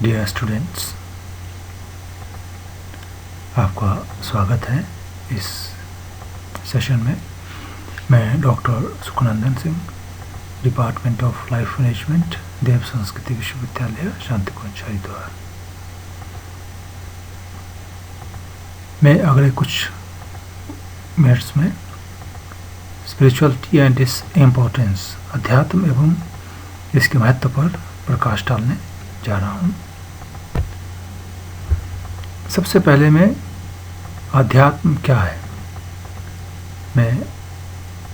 Dear students, आपका स्वागत है इस सेशन में। मैं doctor Sukhnandan Singh, department of life management, Dev Sanskriti Vishwavidyalaya, Shantikunj, Haridwar. मैं अगले कुछ मिनट्स में स्पिरिचुअलिटी एंड इट्स इम्पोर्टेंस, अध्यात्म एवं इसके महत्व पर प्रकाश डालने जा रहा हूँ। सबसे पहले मैं अध्यात्म क्या है, मैं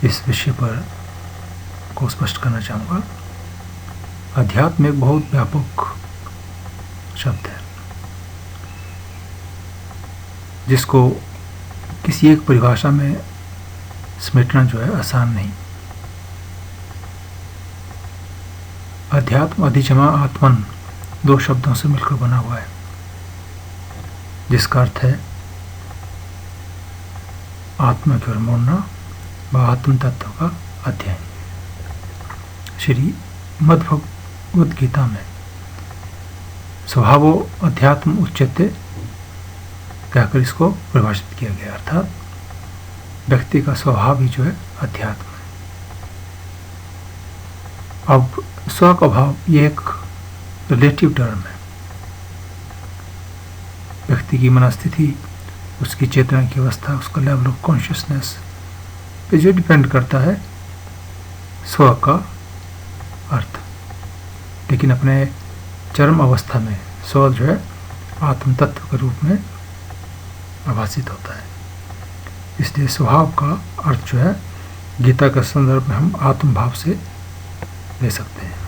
इस विषय पर को स्पष्ट करना चाहूँगा। अध्यात्म एक बहुत व्यापक शब्द है जिसको किसी एक परिभाषा में समेटना जो है आसान नहीं। अध्यात्म अधिजमा आत्मन दो शब्दों से मिलकर बना हुआ है, जिसका अर्थ है आत्मा की ओर मोड़ना व आत्म तत्व का अध्ययन। श्री मद्भगवद गीता में स्वभावो अध्यात्म उच्यते कहकर इसको परिभाषित किया गया, अर्थात व्यक्ति का स्वभाव ही जो है अध्यात्म है। अब स्व का भाव ये एक रिलेटिव टर्म है। व्यक्ति की मनस्थिति, उसकी चेतना की अवस्था, उसका लेवल ऑफ कॉन्शियसनेस पे जो डिपेंड करता है स्व का अर्थ। लेकिन अपने चरम अवस्था में स्व जो है आत्म तत्व के रूप में आभासित होता है। इसलिए स्वभाव का अर्थ जो है गीता के संदर्भ में हम आत्म भाव से ले सकते हैं।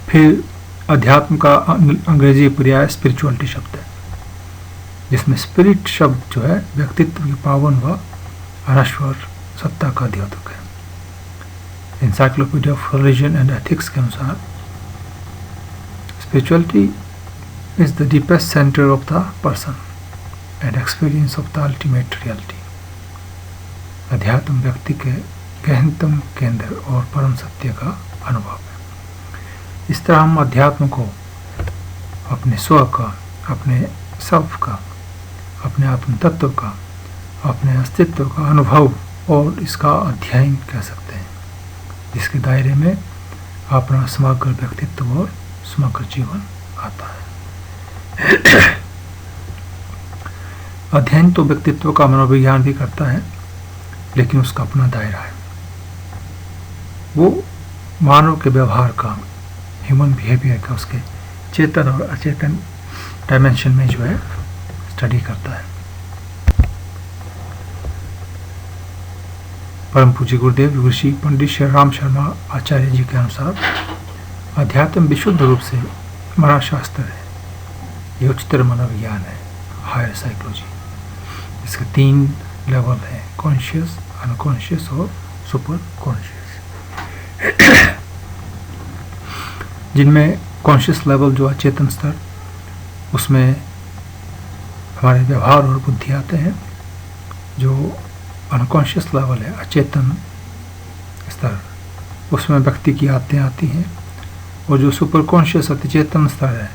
फिर अध्यात्म का अंग्रेजी पर्याय स्पिरिचुअलिटी शब्द है, जिसमें स्पिरिट शब्द जो है व्यक्तित्व की पावन व अनश्वर सत्ता का द्योतक है। Encyclopedia of religion and ethics के अनुसार spirituality is the deepest centre of the person and experience of the ultimate reality. अध्यात्म व्यक्ति के गहनतम केंद्र और परम सत्य का अनुभव है। इस तरह हम अध्यात्म को अपने स्व का, अपने सेल्फ का, अपने आत्म तत्व का, अपने अस्तित्व का अनुभव और इसका अध्ययन कह सकते हैं, जिसके दायरे में अपना समग्र व्यक्तित्व और समग्र जीवन आता है। अध्ययन तो व्यक्तित्व का मनोविज्ञान भी करता है, लेकिन उसका अपना दायरा है। वो मानव के व्यवहार का, ह्यूमन बिहेवियर का, उसके चेतन और अचेतन डायमेंशन में जो है स्टडी करता है। परम पूज्य गुरुदेव ऋषि पंडित श्री राम शर्मा आचार्य जी के अनुसार अध्यात्म विशुद्ध रूप से मनोशास्त्र है। ये उच्चतर मनोविज्ञान है, हायर साइकोलॉजी। इसके 3 लेवल हैं, कॉन्शियस, अनकॉन्शियस और सुपर कॉन्शियस। जिनमें कॉन्शियस लेवल जो अचेतन स्तर, उसमें हमारे व्यवहार और बुद्धि आते हैं। जो अनकॉन्शियस लेवल है, अचेतन स्तर, उसमें व्यक्ति की आदतें आती हैं। और जो सुपर कॉन्शियस अतिचेतन स्तर है,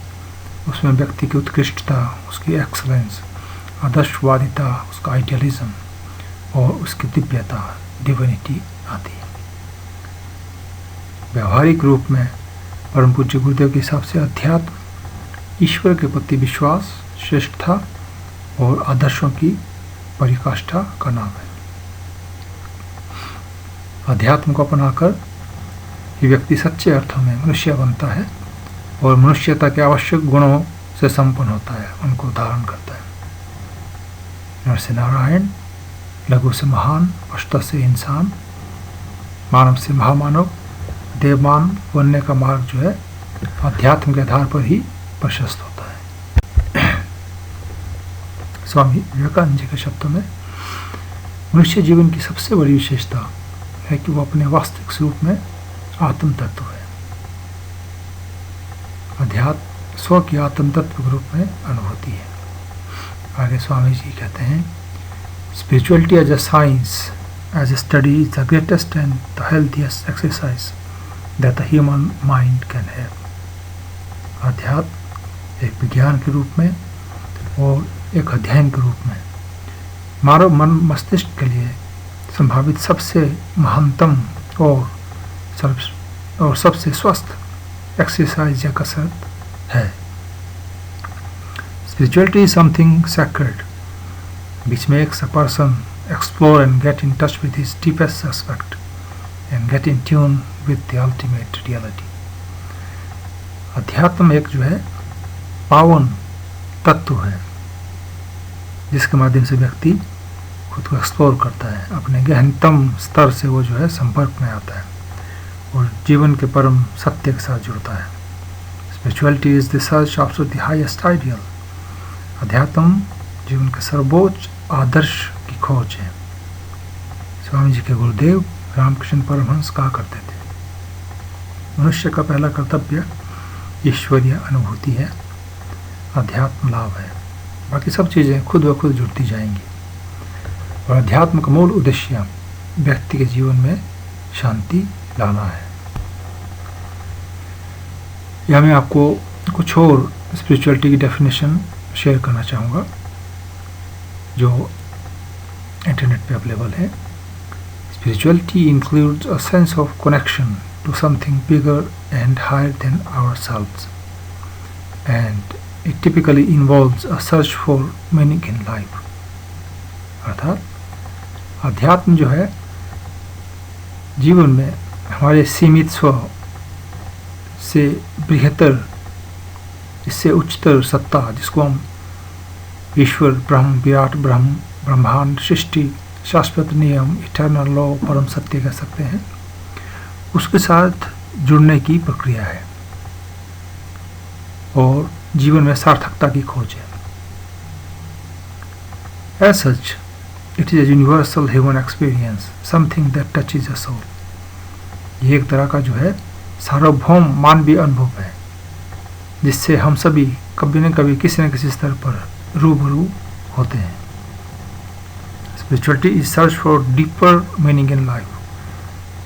उसमें व्यक्ति की उत्कृष्टता, उसकी एक्सलेंस, आदर्शवादिता, उसका आइडियलिज्म और उसकी दिव्यता, डिविनिटी आती है। व्यावहारिक रूप में परम पूज्य गुरुदेव के हिसाब से अध्यात्म ईश्वर के प्रति विश्वास, श्रेष्ठता और आदर्शों की परिकाष्ठा का नाम है। अध्यात्म को अपनाकर ये व्यक्ति सच्चे अर्थों में मनुष्य बनता है और मनुष्यता के आवश्यक गुणों से संपन्न होता है, उनको धारण करता है। नर से नारायण, लघु से महान, अष्ट से इंसान, मानव से महामानव, देवमान बनने का मार्ग जो है अध्यात्म के आधार पर ही प्रशस्त होता है। स्वामी विवेकानंद जी के शब्दों में मनुष्य जीवन की सबसे बड़ी विशेषता है कि वो अपने वास्तविक स्वरूप में आत्म तत्व है। अध्यात्म स्व की आत्म तत्व के रूप में अनुभूति है। आगे स्वामी जी कहते हैं, spirituality as a science, as a study is the greatest and the healthiest exercise that the human mind can have. अध्यात्म एक विज्ञान के रूप में और एक अध्ययन के रूप में मानव मन मस्तिष्क के लिए संभावित सबसे महानतम और सबसे स्वस्थ एक्सरसाइज या कसरत है। Spirituality is something sacred which makes a person explore and get in touch with his deepest aspect and get in tune with the ultimate reality. अध्यात्म एक जो है पावन तत्व है जिसके माध्यम से व्यक्ति खुद को एक्सप्लोर करता है, अपने गहनतम स्तर से वो जो है संपर्क में आता है और जीवन के परम सत्य के साथ जुड़ता है। Spirituality is the search after the highest ideal. अध्यात्म जीवन के सर्वोच्च आदर्श की खोज है। स्वामी जी के गुरुदेव रामकृष्ण परमहंस कहा करते थे, मनुष्य का पहला कर्तव्य ईश्वरीय अनुभूति है, अध्यात्म लाभ है, बाकी सब चीज़ें खुद ब खुद जुड़ती जाएंगी। और अध्यात्म का मूल उद्देश्य व्यक्ति के जीवन में शांति लाना है। यह मैं आपको कुछ और स्पिरिचुअलिटी की डेफिनेशन शेयर करना चाहूँगा जो इंटरनेट पे अवेलेबल है। Spirituality includes a sense of connection to something bigger and higher than ourselves and it typically involves a search for meaning in life. अर्थात अध्यात्म जो है जीवन में हमारे सीमित स्व से बृहत्तर, इससे उच्चतर सत्ता जिसको हम ईश्वर, ब्रह्म, विराट ब्रह्म, ब्रह्मांड, सृष्टि, शाश्वत नियम, इटर्नल लॉ, परम सत्य कह सकते हैं, उसके साथ जुड़ने की प्रक्रिया है और जीवन में सार्थकता की खोज है। As such, it is a universal human experience, something that touches a soul. ये एक तरह का जो है सार्वभौम मानवीय अनुभव है जिससे हम सभी कभी न कभी किसी न किसी स्तर पर रूबरू होते हैं। Spirituality is search for deeper meaning in life.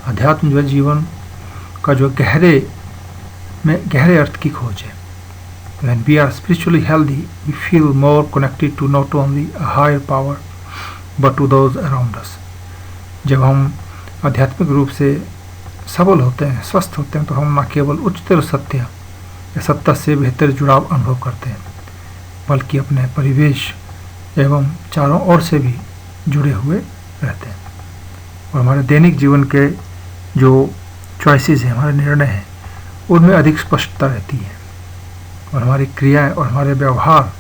अध्यात्म जो है जीवन का जो गहरे अर्थ की खोज है। When we are spiritually healthy, we feel more connected to not only a higher power but to those around us. जब हम आध्यात्मिक रूप से सबल होते हैं, स्वस्थ होते हैं, तो हम न केवल उच्चतर सत्य या सत्ता से बेहतर जुड़ाव अनुभव करते हैं बल्कि अपने परिवेश एवं चारों ओर से भी जुड़े हुए रहते हैं और हमारे दैनिक जीवन के जो चॉइसेस हैं, हमारे निर्णय हैं, उनमें अधिक स्पष्टता रहती है और हमारी क्रियाएं और हमारे व्यवहार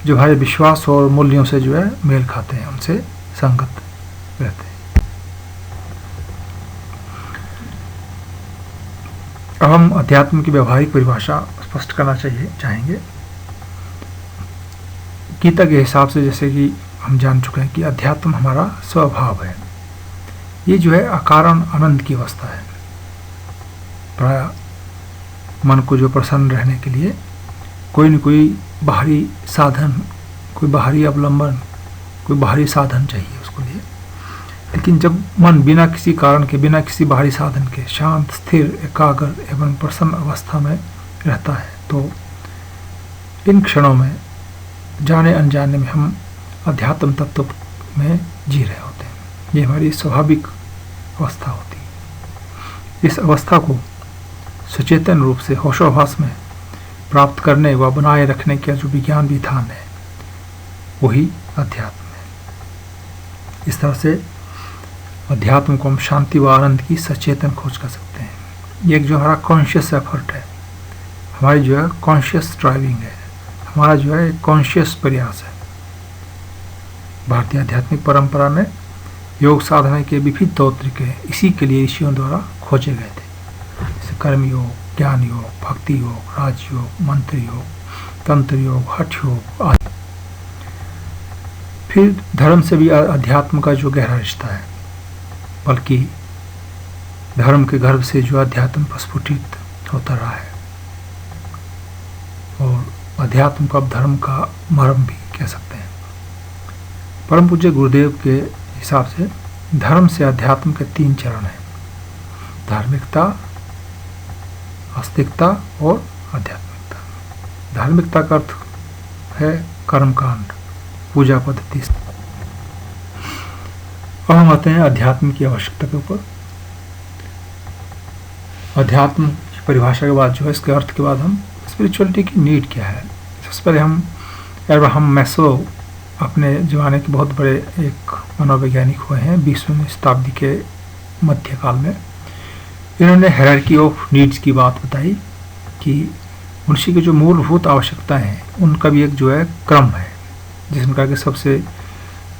जो हमारे विश्वास और मूल्यों से जो है मेल खाते हैं, उनसे संगत रहते हैं। अब हम अध्यात्म की व्यवहारिक परिभाषा स्पष्ट करना चाहेंगे। गीता के हिसाब से जैसे कि हम जान चुके हैं कि अध्यात्म हमारा स्वभाव है। ये जो है अकारण आनंद की अवस्था है। प्राय मन को जो प्रसन्न रहने के लिए कोई न कोई बाहरी साधन, कोई बाहरी अवलंबन, कोई बाहरी साधन चाहिए उसको लिए। लेकिन जब मन बिना किसी कारण के, बिना किसी बाहरी साधन के शांत, स्थिर, एकाग्र एवं प्रसन्न अवस्था में रहता है तो इन क्षणों में जाने अनजाने में हम अध्यात्म तत्व में जी रहे होते हैं। ये हमारी स्वाभाविक अवस्था होती है। इस अवस्था को सचेतन रूप से होशोहवास में प्राप्त करने व बनाए रखने का जो विज्ञान विधान है वही अध्यात्म है। इस तरह से अध्यात्म को हम शांति व आनंद की सचेतन खोज कर सकते हैं। ये एक जो हमारा कॉन्शियस एफर्ट है, हमारी जो है कॉन्शियस ड्राइविंग है, हमारा जो है कॉन्शियस प्रयास है। भारतीय आध्यात्मिक परंपरा में योग साधना के विविध तौर तरीके इसी के लिए ऋषियों द्वारा खोजे गए थे, जैसे कर्म योग, ज्ञान योग, भक्ति योग, राजयोग, मंत्र योग, तंत्र योग, हठ योग आदि। फिर धर्म से भी अध्यात्म का जो गहरा रिश्ता है, बल्कि धर्म के गर्भ से जो अध्यात्म प्रस्फुटित होता रहा है और अध्यात्म को अब धर्म का मर्म भी कह सकते हैं। परम पूज्य गुरुदेव के हिसाब से धर्म से अध्यात्म के 3 चरण हैं: धार्मिकता, आस्तिकता और आध्यात्मिकता। धार्मिकता का अर्थ है कर्मकांड, पूजा पद्धति। अब हम आते हैं अध्यात्म की आवश्यकता के ऊपर। अध्यात्म की परिभाषा के बाद जो है, इसके अर्थ के बाद हम स्पिरिचुअलिटी की नीड क्या है। सबसे पहले हम एब्राहम मैस्लो अपने ज़माने के बहुत बड़े एक मनोवैज्ञानिक हुए हैं 20वीं शताब्दी के मध्यकाल में। इन्होंने हायरार्की ऑफ नीड्स की बात बताई कि मनुष्य की जो मूलभूत आवश्यकताएं हैं उनका भी एक जो है क्रम है, जिसमें कहा कि सबसे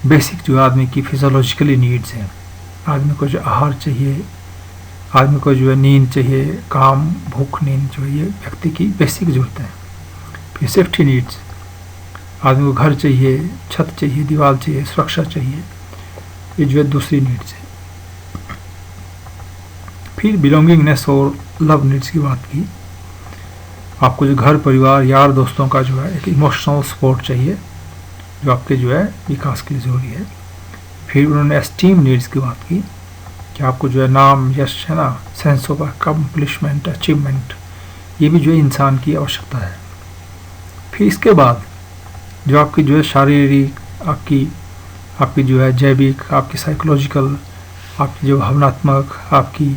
बेसिक जो आदमी की फिजियोलॉजिकली नीड्स हैं। आदमी को जो आहार चाहिए, आदमी को जो है नींद चाहिए, काम, भूख, नींद जो है ये व्यक्ति की बेसिक ज़रूरतें हैं। फिर सेफ्टी नीड्स, आदमी को घर चाहिए, छत चाहिए, दीवार चाहिए, सुरक्षा चाहिए, ये जो है दूसरी नीड्स है। फिर बिलोंगिंगनेस और लव नीड्स की बात की। आपको जो घर, परिवार, यार, दोस्तों का जो है एक इमोशनल सपोर्ट चाहिए, जो आपके जो है विकास के लिए ज़रूरी है। फिर उन्होंने एस्टीम नीड्स की बात की कि आपको जो है नाम, यश है ना, सेंस ऑफ अकम्प्लिशमेंट, अचीवमेंट, ये भी जो है इंसान की आवश्यकता है। फिर इसके बाद जो आपकी जो है शारीरिक, आपकी जो है जैविक, आपकी साइकोलॉजिकल, आपकी जो भावनात्मक, आपकी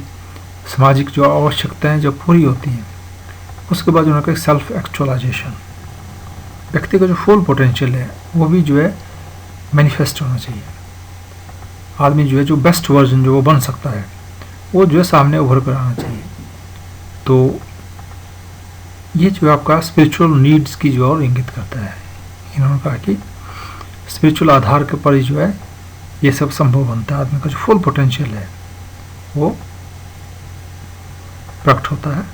सामाजिक जो आवश्यकताएं जो पूरी होती हैं, उसके बाद उन्होंने कहा सेल्फ एक्चुअलाइजेशन, व्यक्ति का जो फुल पोटेंशियल है वो भी जो है मैनिफेस्ट होना चाहिए। आदमी जो है जो बेस्ट वर्जन जो वो बन सकता है वो जो है सामने उभर कर आना चाहिए। तो ये जो है आपका स्पिरिचुअल नीड्स की जो और इंगित करता है। इन्होंने कहा कि स्पिरिचुअल आधार के पर ही जो है ये सब संभव बनता है। आदमी का जो फुल पोटेंशियल है वो प्रकट होता है।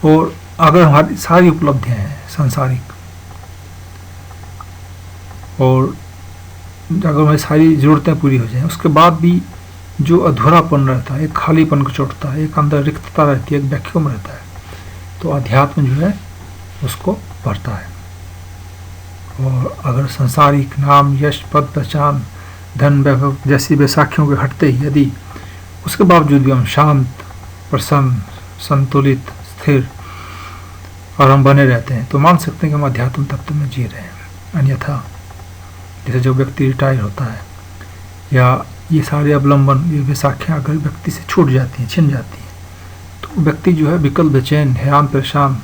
और अगर हमारी सारी उपलब्धियां हैं सांसारिक, और अगर हमारी सारी ज़रूरतें पूरी हो जाएं, उसके बाद भी जो अधूरापन रहता है, एक खालीपन को चोटता है, एक अंदर रिक्तता रहती है, एक वैक्यूम रहता है, तो अध्यात्म जो है उसको भरता है। और अगर सांसारिक नाम, यश, पद, पहचान, धन, वैभव जैसी बैसाखियों के हटते ही यदि उसके बावजूद भी हम शांत, प्रसन्न, संतुलित, स्थिर और हम बने रहते हैं, तो मान सकते हैं कि हम अध्यात्म तत्व में जी रहे हैं। अन्यथा जैसे जो व्यक्ति रिटायर होता है, या ये सारे अवलंबन, ये बैसाखियाँ अगर व्यक्ति से छूट जाती हैं, छिन जाती हैं, तो व्यक्ति जो है विकल, बेचैन, हैरान, परेशान,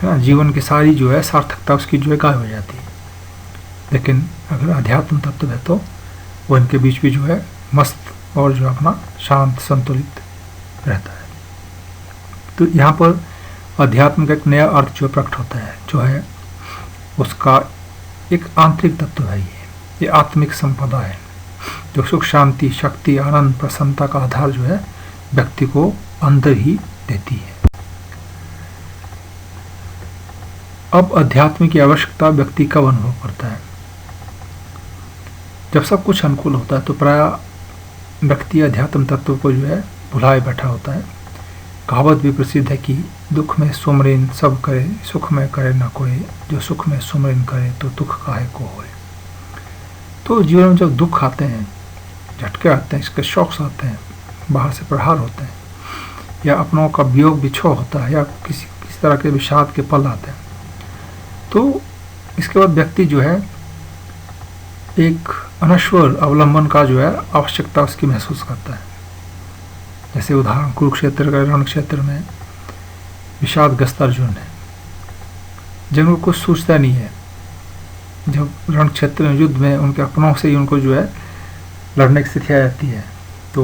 है ना, जीवन की सारी जो है सार्थकता उसकी जो है गायब हो जाती है। लेकिन अगर अध्यात्म तत्व है तो वो इनके बीच भी जो है मस्त और जो अपना शांत, संतुलित रहता है। तो यहाँ पर अध्यात्म का एक नया अर्थ जो प्रकट होता है, जो है उसका एक आंतरिक तत्व है। ये आत्मिक संपदा है जो सुख, शांति, शक्ति, आनंद, प्रसन्नता का आधार जो है व्यक्ति को अंदर ही देती है। अब अध्यात्म की आवश्यकता व्यक्ति कब अनुभव करता है? जब सब कुछ अनुकूल होता है तो प्रायः व्यक्ति अध्यात्म तत्व को जो है भुलाए बैठा होता है। कहावत भी प्रसिद्ध है कि दुख में सुमरिन सब करे, सुख में करे न कोई, जो सुख में सुमरिन करे तो दुख काहे को होए। तो जीवन में जब दुख आते हैं, झटके आते हैं, इसके शौक्स आते हैं, बाहर से प्रहार होते हैं, या अपनों का वियोग बिछोह होता है, या किसी तरह के विषाद के पल आते हैं, तो इसके बाद व्यक्ति जो है एक अनश्वर अवलंबन का जो है आवश्यकता उसकी महसूस करता है। जैसे उदाहरण कुरुक्षेत्र का रण क्षेत्र में विषादग्रस्त अर्जुन है, जिनको कुछ सोचता नहीं है। जब रण क्षेत्र में युद्ध में उनके अपनों से ही उनको जो है लड़ने की स्थिति आ जाती है, तो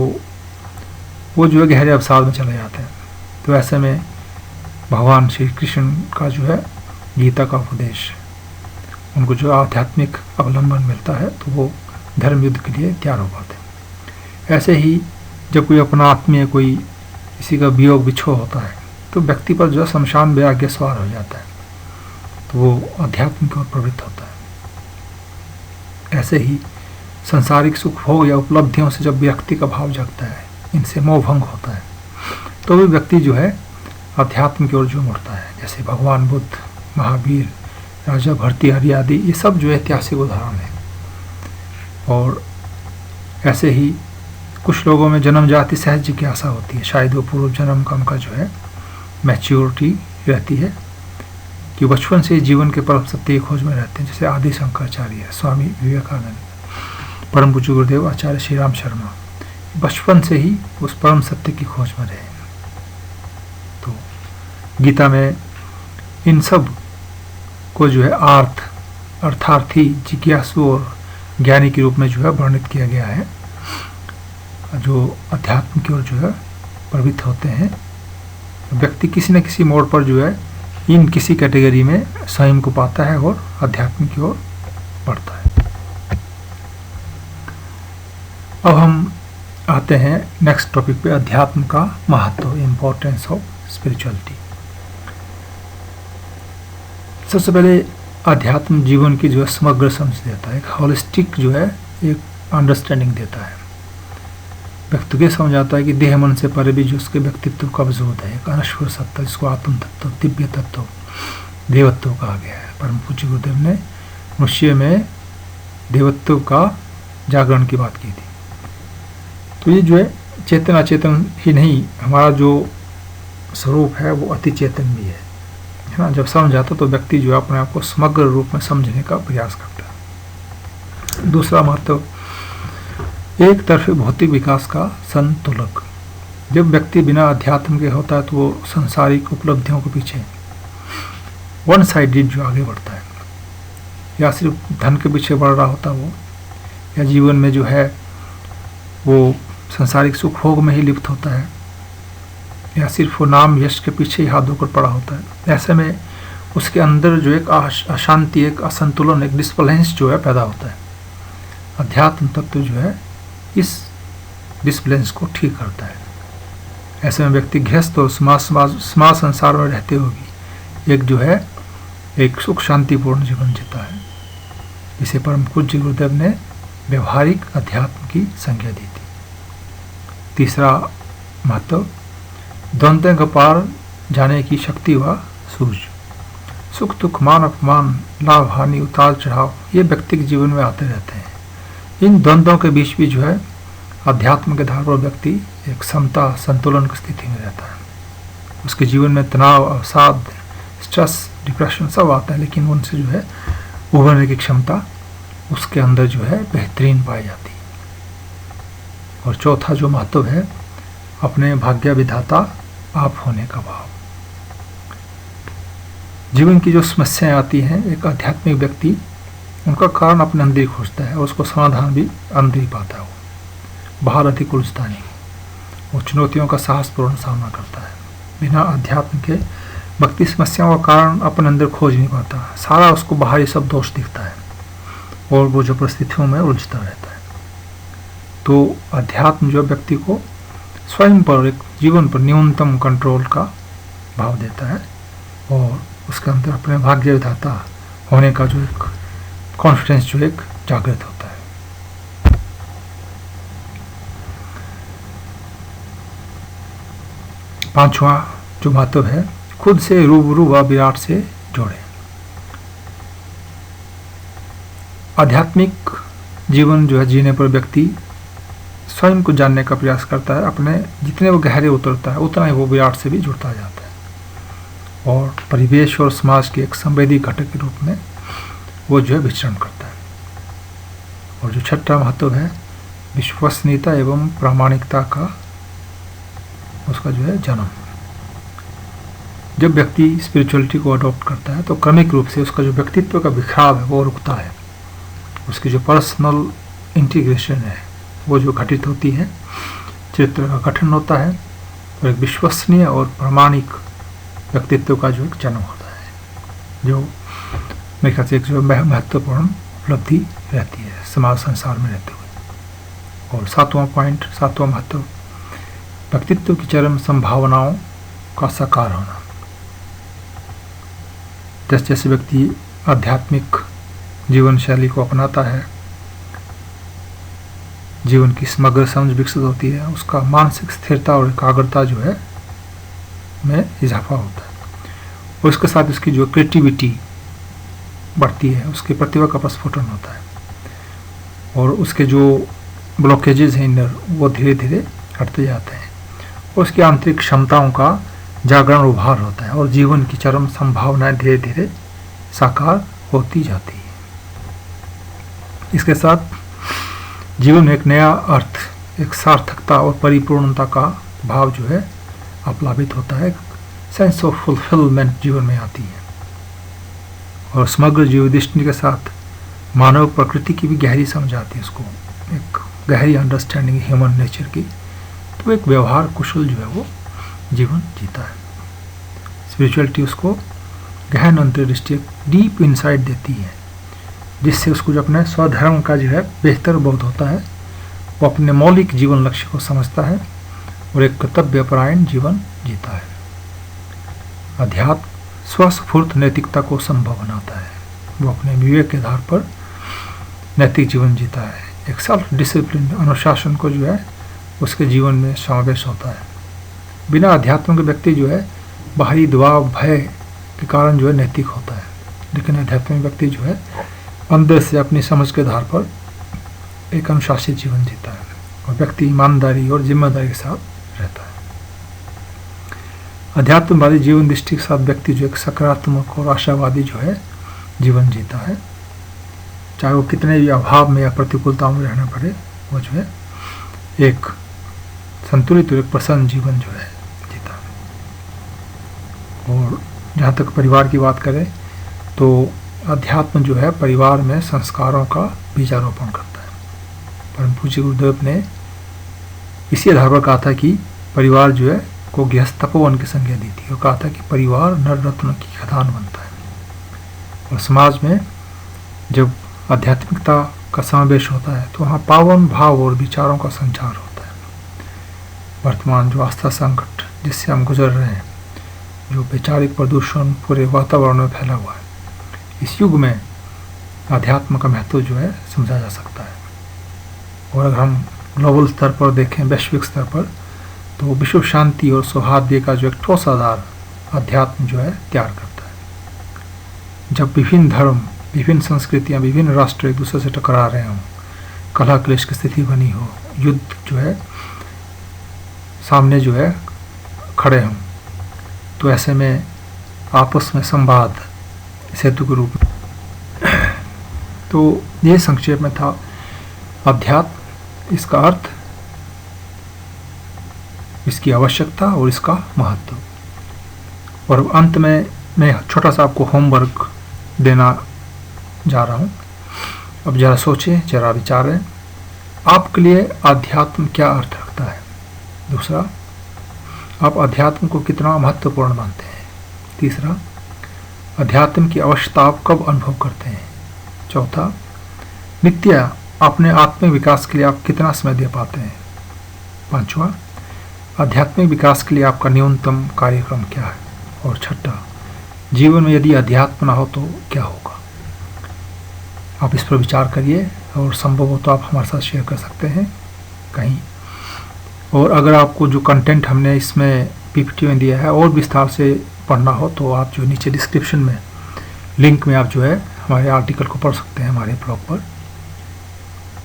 वो जो है गहरे अवसाद में चले जाते हैं। तो ऐसे में भगवान श्री कृष्ण का जो है गीता का उपदेश, उनको जो आध्यात्मिक अवलंबन मिलता है, तो वो धर्म युद्ध के लिए तैयार हो पाते हैं। ऐसे ही जब कोई अपना आत्मीय, कोई किसी का वियोग बिछोह होता है, तो व्यक्ति पर जो है शमशान वैराग्य सवार हो जाता है, तो वो अध्यात्म की ओर प्रवृत्त होता है। ऐसे ही संसारिक सुख भोग या उपलब्धियों से जब व्यक्ति का भाव जगता है, इनसे मोह भंग होता है, तो भी व्यक्ति जो है अध्यात्म की ओर जो मुड़ता है। जैसे भगवान बुद्ध, महावीर, राजा भर्तृहरि आदि, ये सब जो ऐतिहासिक उदाहरण है। और ऐसे ही कुछ लोगों में जन्म जाति सहज जिज्ञासा होती है, शायद वो पूर्व जन्म का उनका जो है मैच्योरिटी रहती है, कि बचपन से ही जीवन के परम सत्य की खोज में रहते हैं, जैसे आदि शंकराचार्य, स्वामी विवेकानंद, परम पूज्य गुरुदेव आचार्य श्री राम शर्मा, बचपन से ही उस परम सत्य की खोज में रहे। तो गीता में इन सब को जो है अर्थार्थी, जिज्ञासु और ज्ञानी के रूप में जो है वर्णित किया गया है, जो अध्यात्म की ओर जो है प्रवृत्त होते हैं। व्यक्ति किसी न किसी मोड़ पर जो है इन किसी कैटेगरी में स्वयं को पाता है और अध्यात्म की ओर बढ़ता है। अब हम आते हैं नेक्स्ट टॉपिक पे, अध्यात्म का महत्व, इम्पोर्टेंस ऑफ स्पिरिचुअलिटी। सबसे पहले अध्यात्म जीवन की जो है समग्र समझ देता है, एक होलिस्टिक जो है एक अंडरस्टैंडिंग देता है। व्यक्ति को समझ आता है कि देह मन से परे भी जो उसके व्यक्तित्व का वजूद है, एक अनश्वर सत्ता, जिसको आत्म तत्व, दिव्य तत्व, देवत्व कहा गया है। परम पूज्य गुरुदेव ने मनुष्य में देवत्व का जागरण की बात की थी। तो ये जो है चेतन अचेतन ही नहीं, हमारा जो स्वरूप है वो अति चेतन भी है ना। जब समझ आता तो व्यक्ति जो है अपने आप को समग्र रूप में समझने का प्रयास करता है। दूसरा महत्व, एक तरफी भौतिक विकास का संतुलक। जब व्यक्ति बिना अध्यात्म के होता है तो वो सांसारिक उपलब्धियों के पीछे वन साइडेड जो आगे बढ़ता है, या सिर्फ धन के पीछे बढ़ रहा होता है वो, या जीवन में जो है वो सांसारिक सुख भोग में ही लिप्त होता है, या सिर्फ वो नाम यश के पीछे ही हाथ धोकर पड़ा होता है। ऐसे में उसके अंदर जो एक अशांति, एक असंतुलन, एक डिसबैलेंस जो है पैदा होता है। अध्यात्म तत्व जो है इस डिसबैलेंस को ठीक करता है। ऐसे में व्यक्ति गृहस्थ और समाज संसार में रहते हुए भी एक जो है एक सुख शांतिपूर्ण जीवन जीता है। इसे परम पूज्य गुरुदेव ने व्यवहारिक अध्यात्म की संज्ञा दी थी। तीसरा महत्व, द्वंद्व के पार जाने की शक्ति व सूझ। सुख दुख, मान अपमान, लाभ हानि, उतार चढ़ाव, ये व्यक्ति के जीवन में आते रहते हैं। इन द्वंद्वों के बीच भी जो है अध्यात्म के आधार पर व्यक्ति एक समता, संतुलन की स्थिति में रहता है। उसके जीवन में तनाव, अवसाद, स्ट्रेस, डिप्रेशन सब आता है, लेकिन उनसे जो है उभरने की क्षमता उसके अंदर जो है बेहतरीन पाई जाती है। और चौथा जो महत्व है, अपने भाग्य विधाता आप होने का भाव। जीवन की जो समस्याएं आती हैं, एक आध्यात्मिक व्यक्ति उनका कारण अपने अंदर ही खोजता है और उसको समाधान भी अंदर ही पाता है। वो बाहर अधिक उलझता नहीं, वो चुनौतियों का साहसपूर्ण सामना करता है। बिना अध्यात्म के व्यक्ति समस्याओं का कारण अपने अंदर खोज नहीं पाता, सारा उसको बाहरी सब दोष दिखता है और वो जो परिस्थितियों में उलझता रहता है। तो अध्यात्म जो व्यक्ति को स्वयं पर, एक जीवन पर न्यूनतम कंट्रोल का भाव देता है और उसके अंदर अपने भाग्य विधाता होने का जो एक कॉन्फिडेंस जो एक जागृत होता है। पांचवा जो महत्व है, खुद से रूबरू व विराट से जोड़े। आध्यात्मिक जीवन जो है जीने पर व्यक्ति स्वयं को जानने का प्रयास करता है। अपने जितने वो गहरे उतरता है उतना ही वो विराट से भी जुड़ता जाता है और परिवेश और समाज के एक संवेदी घटक के रूप में वो जो है विचरण करता है। और जो छठा महत्व है, विश्वसनीयता एवं प्रामाणिकता का उसका जो है जन्म। जब व्यक्ति स्पिरिचुअलिटी को अडॉप्ट करता है तो क्रमिक रूप से उसका जो व्यक्तित्व का बिखराव है वो रुकता है। उसकी जो पर्सनल इंटीग्रेशन है वो जो घटित होती है, चरित्र का गठन होता है और एक विश्वसनीय और प्रामाणिक व्यक्तित्व का जो एक जन्म होता है, जो मेरे ख्याल से एक जो महत्वपूर्ण उपलब्धि रहती है समाज संसार में रहते हुए। और सातवां पॉइंट, सातवां महत्व, व्यक्तित्व की चरम संभावनाओं का साकार होना। जैसे जैसे व्यक्ति आध्यात्मिक जीवन शैली को अपनाता है, जीवन की समग्र समझ विकसित होती है, उसका मानसिक स्थिरता और एकाग्रता जो है में इजाफा होता है और उसके साथ उसकी जो क्रिएटिविटी बढ़ती है, उसकी प्रतिभा का प्रस्फुटन होता है और उसके जो ब्लॉकेजेस हैं इनर वो धीरे धीरे हटते जाते हैं और उसकी आंतरिक क्षमताओं का जागरण उभार होता है और जीवन की चरम संभावनाएं धीरे धीरे साकार होती जाती है। इसके साथ जीवन में एक नया अर्थ, एक सार्थकता और परिपूर्णता का भाव जो है आप्लावित होता है। सेंस ऑफ फुलफिलमेंट जीवन में आती है और समग्र जीव दृष्टि के साथ मानव प्रकृति की भी गहरी समझ आती है, उसको एक गहरी अंडरस्टैंडिंग ह्यूमन नेचर की। तो एक व्यवहार कुशल जो है वो जीवन जीता है। स्पिरिचुअलिटी उसको गहन अंतर्दृष्टि, डीप इंसाइट देती है, जिससे उसको जो अपने स्वधर्म का जो है बेहतर बोध होता है। वो अपने मौलिक जीवन लक्ष्य को समझता है और एक कर्तव्यपरायण जीवन जीता है। अध्यात्म स्वस्फूर्त नैतिकता को संभव बनाता है। वो अपने विवेक के आधार पर नैतिक जीवन जीता है। एक सेल्फ डिसिप्लिन, अनुशासन को जो है उसके जीवन में समावेश होता है। बिना अध्यात्म के व्यक्ति जो है बाहरी दबाव, भय के कारण जो है नैतिक होता है, लेकिन आध्यात्मिक व्यक्ति जो है अंदर से अपनी समझ के आधार पर एक अनुशासित जीवन जीता है और व्यक्ति ईमानदारी और जिम्मेदारी के साथ रहता है। अध्यात्मवादी जीवन दृष्टि के साथ व्यक्ति जो एक सकारात्मक और आशावादी जो है जीवन जीता है, चाहे वो कितने भी अभाव में या प्रतिकूलताओं में रहना पड़े, वो जो है एक संतुलित और एक प्रसन्न जीवन जो है जीता है। और जहाँ तक परिवार की बात करें तो अध्यात्म जो है परिवार में संस्कारों का बीजारोपण करता है। परम पूज्य गुरुदेव ने इसी आधार पर कहा था कि परिवार जो है को गृहस्थ तपोवन की संज्ञा दी थी और कहा था कि परिवार नर रत्न की खदान बनता है। और समाज में जब आध्यात्मिकता का समावेश होता है तो वहाँ पावन भाव और विचारों का संचार होता है। वर्तमान जो आस्था संकट जिससे हम गुजर रहे हैं, जो वैचारिक प्रदूषण पूरे वातावरण में फैला हुआ है, इस युग में आध्यात्म का महत्व जो है समझा जा सकता है। और अगर हम ग्लोबल स्तर पर देखें, वैश्विक स्तर पर, तो विश्व शांति और सौहार्द का जो एक ठोस आधार अध्यात्म जो है तैयार करता है। जब विभिन्न धर्म, विभिन्न संस्कृतियाँ, विभिन्न राष्ट्र एक दूसरे से टकरा रहे हों, कलह क्लेश की स्थिति बनी हो, युद्ध जो है सामने जो है खड़े हों, तो ऐसे में आपस में संवाद सेतु के रूप में। तो ये संक्षेप में था अध्यात्म, इसका अर्थ, इसकी आवश्यकता और इसका महत्व। और अंत में मैं छोटा सा आपको होमवर्क देना जा रहा हूँ। अब जरा सोचें, जरा विचारें, आपके लिए अध्यात्म क्या अर्थ रखता है। दूसरा, आप अध्यात्म को कितना महत्वपूर्ण मानते हैं। तीसरा, अध्यात्म की आवश्यकता आप कब अनुभव करते हैं। चौथा, नित्य अपने आत्मिक विकास के लिए आप कितना समय दे पाते हैं। पांचवा, आध्यात्मिक विकास के लिए आपका न्यूनतम कार्यक्रम क्या है। और छठा, जीवन में यदि अध्यात्म ना हो तो क्या होगा। आप इस पर विचार करिए और संभव हो तो आप हमारे साथ शेयर कर सकते हैं कहीं। और अगर आपको जो कंटेंट हमने इसमें पीपीटी में दिया है और विस्तार से पढ़ना हो तो आप जो नीचे डिस्क्रिप्शन में लिंक में आप जो है हमारे आर्टिकल को पढ़ सकते हैं हमारे ब्लॉग पर।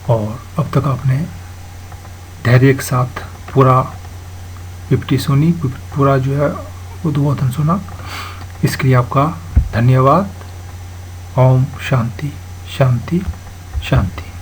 और अब तक आपने धैर्य के साथ पूरा पीपीटी सुनी, पूरा जो है उद्बोधन सुना, इसके लिए आपका धन्यवाद। ओम शांति शांति शांति।